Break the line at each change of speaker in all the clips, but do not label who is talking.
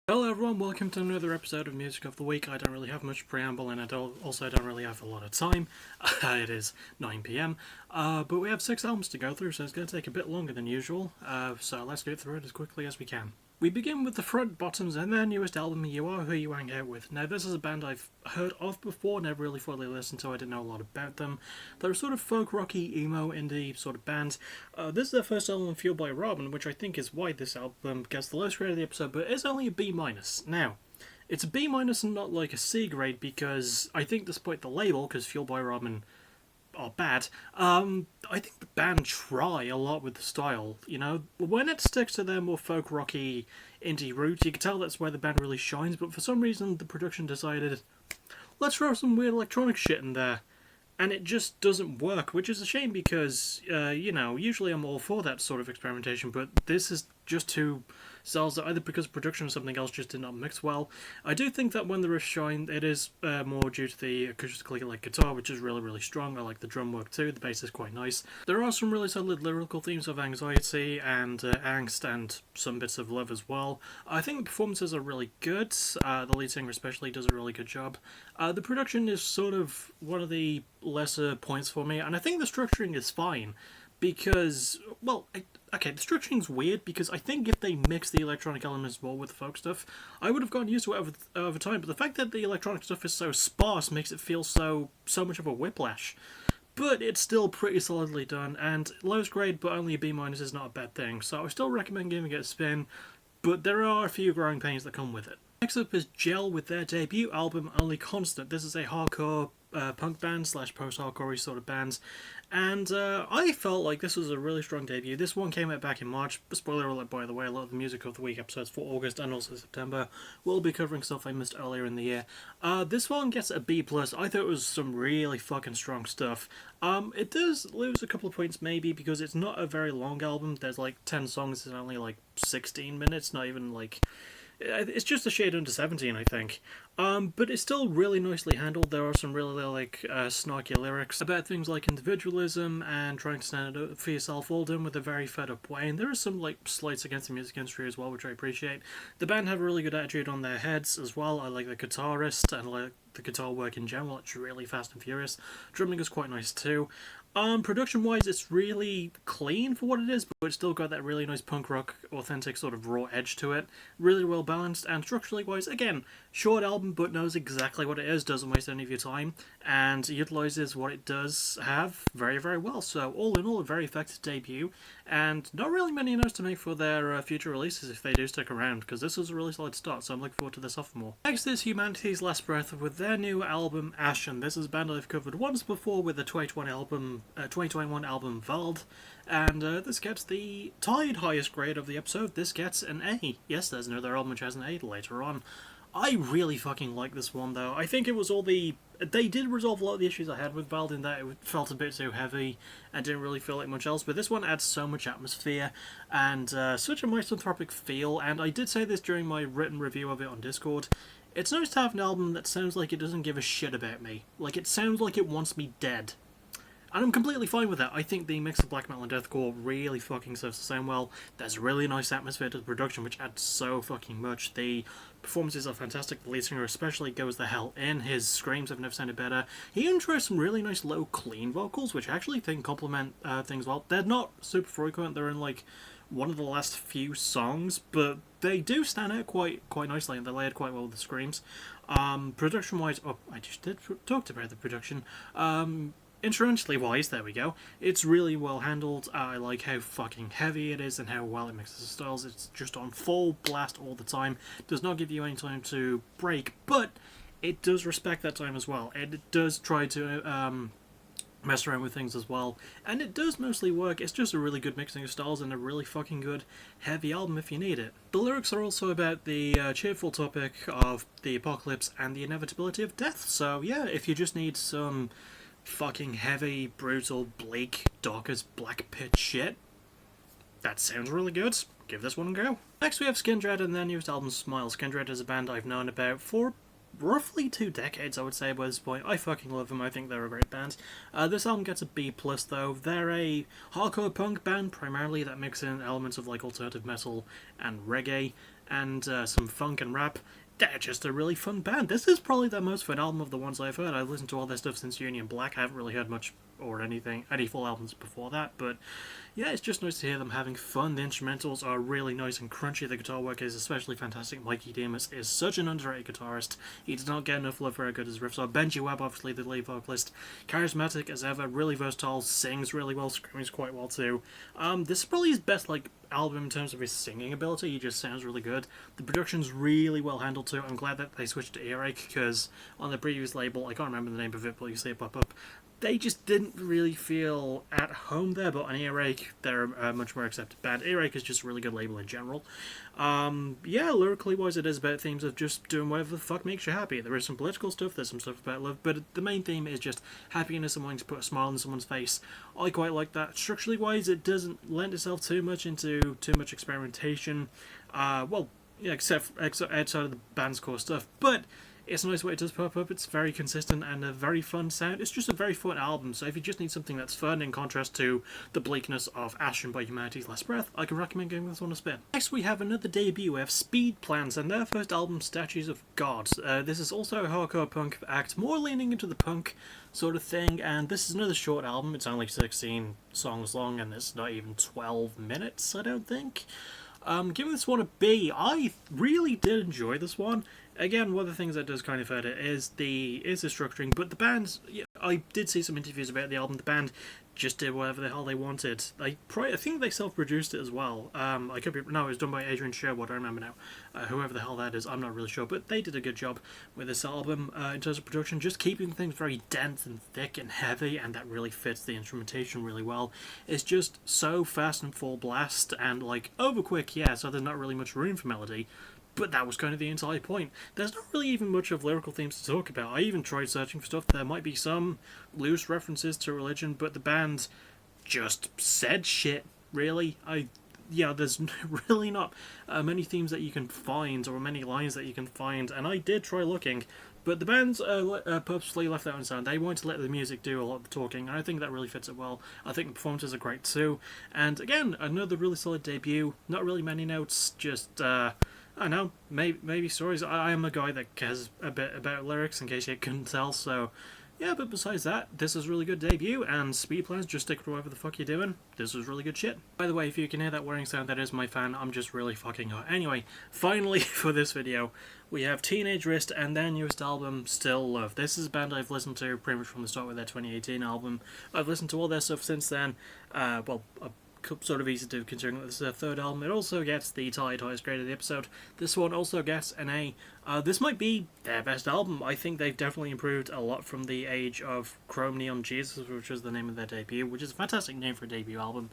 Hello everyone, welcome to another episode of Music of the Week. I don't really have much preamble and I also don't really have a lot of time. It is 9 p.m. But we have 6 albums to go through, so it's going to take a bit longer than usual. So let's get through it as quickly as we can. We begin with the Front Bottoms and their newest album, You Are Who You Hang Out With. Now, this is a band I've heard of before, never really fully listened to, I didn't know a lot about them. They're a sort of folk rocky, emo, indie sort of band. This is their first album, Fueled by Robin, which I think is why this album gets the lowest grade of the episode, but it's only a B-. Now, it's a B- and not like a C grade because I think despite the label, because Fueled by Robin are bad, I think the band try a lot with the style, you know? When it sticks to their more folk rocky indie roots, you can tell that's where the band really shines, but for some reason the production decided, let's throw some weird electronic shit in there. And it just doesn't work, which is a shame because, usually I'm all for that sort of experimentation, but this is just too cells that either because production or something else just did not mix well. I do think that when the riffs shine, it is more due to the acoustically like guitar, which is really, really strong. I like the drum work too, the bass is quite nice. There are some really solid lyrical themes of anxiety and angst and some bits of love as well. I think the performances are really good. The lead singer especially does a really good job. The production is sort of one of the lesser points for me, and I think the structuring is fine because, well, okay, the structuring's weird because I think if they mix the electronic elements more with the folk stuff, I would have gotten used to it over time, but the fact that the electronic stuff is so sparse makes it feel so much of a whiplash. But it's still pretty solidly done, and lowest grade but only a B- is not a bad thing, so I still recommend giving it a spin, but there are a few growing pains that come with it. Next up is Gel with their debut album, Only Constant. This is a hardcore punk band slash post-hardcore sort of band, and I felt like this was a really strong debut. This one came out back in March. Spoiler alert, by the way, a lot of the Music of the Week episodes for August and also September will be covering stuff I missed earlier in the year. This one gets a B+. I thought it was some really fucking strong stuff. It does lose a couple of points maybe because it's not a very long album. There's like 10 songs and only like 16 minutes, not even like... It's just a shade under 17, I think. But it's still really nicely handled. There are some really snarky lyrics about things like individualism and trying to stand up for yourself, all done with a very fed up way. And there are some like slights against the music industry as well, which I appreciate. The band have a really good attitude on their heads as well. I like the guitarist and like the guitar work in general. It's really fast and furious. Drumming is quite nice too. Production-wise, it's really clean for what it is, but it's still got that really nice punk rock, authentic sort of raw edge to it. Really well balanced, and structurally-wise, again, short album, but knows exactly what it is, doesn't waste any of your time, and utilises what it does have very, very well. So, all in all, a very effective debut, and not really many notes to make for their future releases if they do stick around, because this was a really solid start, so I'm looking forward to this sophomore. Next is Humanity's Last Breath with their new album, Ashen. This is a band I've covered once before with the 2021 album Vald, and this gets the tied highest grade of the episode. This gets an A. Yes, there's another album which has an A later on. I really fucking like this one though. I think it was all the... They did resolve a lot of the issues I had with Vald in that it felt a bit too heavy and didn't really feel like much else, but this one adds so much atmosphere and such a misanthropic feel, and I did say this during my written review of it on Discord. It's nice to have an album that sounds like it doesn't give a shit about me. Like, it sounds like it wants me dead. And I'm completely fine with that. I think the mix of black metal and deathcore really fucking serves the sound well. There's a really nice atmosphere to the production, which adds so fucking much. The performances are fantastic. The lead singer especially goes the hell in. His screams have never sounded better. He even tries some really nice low, clean vocals, which I actually think complement things well. They're not super frequent. They're in like one of the last few songs, but they do stand out quite nicely, and they're layered quite well with the screams. Production-wise, I just did talked about the production. Instrumentally wise, there we go. It's really well handled. I like how fucking heavy it is and how well it mixes the styles. It's just on full blast all the time. Does not give you any time to break, but it does respect that time as well. And it does try to mess around with things as well. And it does mostly work. It's just a really good mixing of styles and a really fucking good heavy album if you need it. The lyrics are also about the cheerful topic of the apocalypse and the inevitability of death. So yeah, if you just need some fucking heavy, brutal, bleak, dark as black pit shit, that sounds really good. Give this one a go. Next we have Skindred and their newest album, Smile. Skindred is a band I've known about for roughly 2 decades, I would say, by this point. I fucking love them. I think they're a great band. This album gets a B+, though. They're a hardcore punk band, primarily, that mix in elements of, like, alternative metal and reggae. and some funk and rap. They're just a really fun band. This is probably the most fun album of the ones I've heard. I've listened to all their stuff since Union Black. I haven't really heard much or any full albums before that, but yeah, it's just nice to hear them having fun. The instrumentals are really nice and crunchy. The guitar work is especially fantastic. Mikey Demus is such an underrated guitarist. He does not get enough love for how good his riffs are. Benji Webb, obviously the lead vocalist, charismatic as ever, really versatile, sings really well, screams quite well too. This is probably his best album in terms of his singing ability. He just sounds really good. The production's really well handled too. I'm glad that they switched to Earache, because on the previous label, I can't remember the name of it, but you see it pop up, they just didn't really feel at home there. But on Earache, they're a much more accepted band. Earache is just a really good label in general. Yeah, lyrically wise, it is about themes of just doing whatever the fuck makes you happy. There is some political stuff, there's some stuff about love, but the main theme is just happiness and wanting to put a smile on someone's face. I quite like that. Structurally wise, it doesn't lend itself too much into too much experimentation. Well, yeah, except outside of the band's core stuff, but it's a nice way it does pop up. It's very consistent and a very fun sound. It's just a very fun album, so if you just need something that's fun in contrast to the bleakness of Ashen by Humanity's Last Breath, I can recommend giving this one a spin. Next we have another debut. We have Speed Plans and their first album, Statues of God. This is also a hardcore punk act, more leaning into the punk sort of thing, and this is another short album. It's only 16 songs long and it's not even 12 minutes, I don't think. Giving this one a B. I really did enjoy this one. Again, one of the things that does kind of hurt it is the structuring, but the band's... Yeah, I did see some interviews about the album. The band just did whatever the hell they wanted. I think they self-produced it as well. I could be... No, it was done by Adrian Sherwood, I remember now. Whoever the hell that is, I'm not really sure, but they did a good job with this album in terms of production, just keeping things very dense and thick and heavy, and that really fits the instrumentation really well. It's just so fast and full blast, and over quick, yeah, so there's not really much room for melody. But that was kind of the entire point. There's not really even much of lyrical themes to talk about. I even tried searching for stuff. There might be some loose references to religion, but the band just said shit, really. There's really not many themes that you can find, or many lines that you can find, and I did try looking, but the band's purposefully left that unsound. They wanted to let the music do a lot of the talking, and I think that really fits it well. I think the performances are great too, and again, another really solid debut. Not really many notes, just... I don't know, maybe stories. I am a guy that cares a bit about lyrics, in case you couldn't tell, so... Yeah, but besides that, this is a really good debut, and Speed Plans, just stick with whatever the fuck you're doing. This was really good shit. By the way, if you can hear that whirring sound, that is my fan. I'm just really fucking hot. Anyway, finally for this video, we have Teenage Wrist and their newest album, Still Love. This is a band I've listened to pretty much from the start with their 2018 album. I've listened to all their stuff since then. Sort of easy to do considering that this is their third album. It also gets the highest grade of the episode. This one also gets an A. This might be their best album. I think they've definitely improved a lot from the age of Chrome Neon Jesus, which was the name of their debut, which is a fantastic name for a debut album.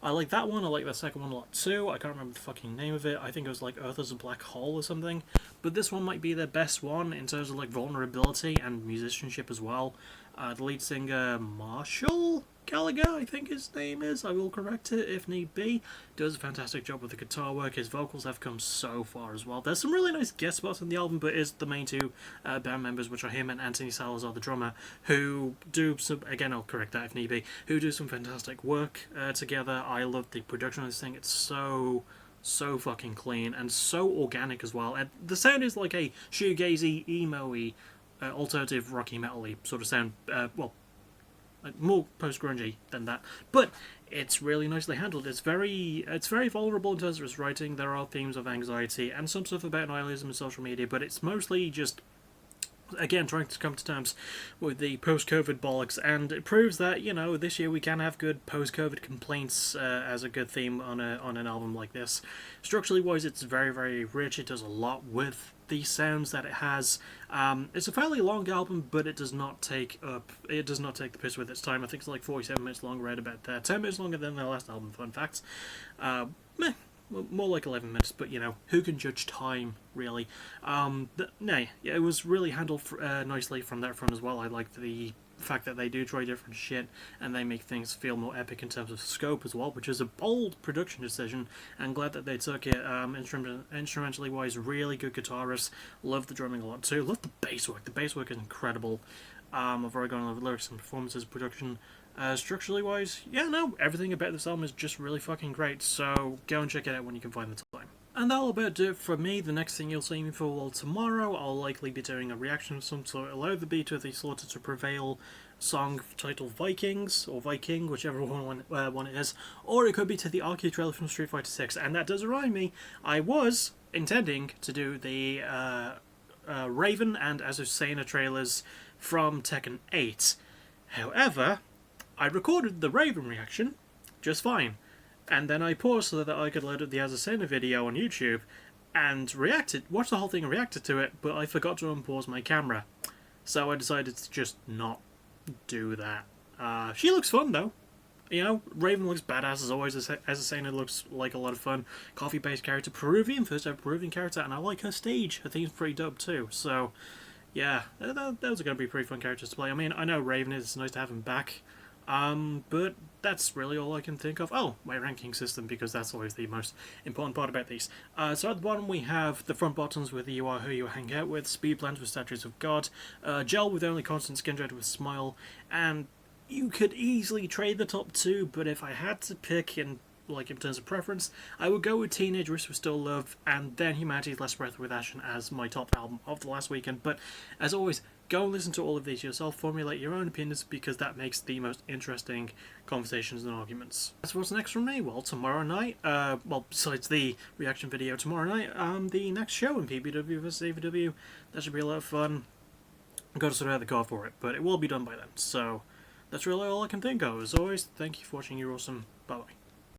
I like that one. I like the second one a lot too. I can't remember the fucking name of it. I think it was Earth is a Black Hole or something. But this one might be their best one in terms of vulnerability and musicianship as well. The lead singer, Marshall Gallagher, I think his name is, I will correct it if need be, does a fantastic job with the guitar work. His vocals have come so far as well. There's some really nice guest spots on the album, but it's the main two band members, which are him and Anthony Salazar, the drummer, who do some, again I'll correct that if need be, who do some fantastic work together. I love the production of this thing. It's so fucking clean and so organic as well. And the sound is like a shoegazy, emo-y, alternative rocky metal-y sort of sound, more post-grungy than that, but it's really nicely handled. It's very vulnerable in terms of its writing. There are themes of anxiety and some stuff about nihilism and social media, but it's mostly just, again, trying to come to terms with the post-COVID bollocks, and it proves that, this year we can have good post-COVID complaints as a good theme on an album like this. Structurally wise, it's very, very rich. It does a lot with the sounds that it has. It's a fairly long album, but it does not take the piss with its time. I think it's 47 minutes long, right about that. 10 minutes longer than their last album, fun fact. More like 11 minutes, but who can judge time, really? It was really handled nicely from that front as well. I liked the fact that they do try different shit, and they make things feel more epic in terms of scope as well, which is a bold production decision, and glad that they took it. Instrumentally wise, really good guitarist. Love the drumming a lot too. Love the bass work. The bass work is incredible. I've already gone over lyrics and performances, production. Structurally wise, everything about this album is just really fucking great, so go and check it out when you can find the time. And that'll about do it for me. The next thing you'll see me for, well, tomorrow I'll likely be doing a reaction of some sort. It'll either be to the Slaughter to Prevail song titled Vikings, or Viking, whichever one it is, or it could be to the Arcade trailer from Street Fighter 6. And that does remind me, I was intending to do the Raven and Azucena trailers from Tekken 8. However, I recorded the Raven reaction just fine. And then I paused so that I could load up the Azucena video on YouTube and watched the whole thing and reacted to it, but I forgot to unpause my camera. So I decided to just not do that. She looks fun though. You know, Raven looks badass as always, Azucena looks like a lot of fun. Coffee-based character, first ever Peruvian character, and I like her stage. Her theme's pretty dope too, so yeah, those are going to be pretty fun characters to play. I mean, I know Raven is, it's nice to have him back. But that's really all I can think of. Oh, my ranking system, because that's always the most important part about these. So at the bottom we have the front buttons with You Are Who You Hang Out With, Speed Blends with Statues of God, Gel with Only Constant, Skin Dread with Smile, and you could easily trade the top two, but if I had to pick in terms of preference, I would go with Teenage Risk with Still Love, and then Humanity's Last Breath with Ashen as my top album of the last weekend. But as always, go and listen to all of these yourself, formulate your own opinions, because that makes the most interesting conversations and arguments. That's what's next from me. Well, tomorrow night, besides the reaction video tomorrow night, the next show in PPW vs AVW, that should be a lot of fun. I've got to sort out the card for it, but it will be done by then. So that's really all I can think of. As always, thank you for watching. You're awesome. Bye-bye.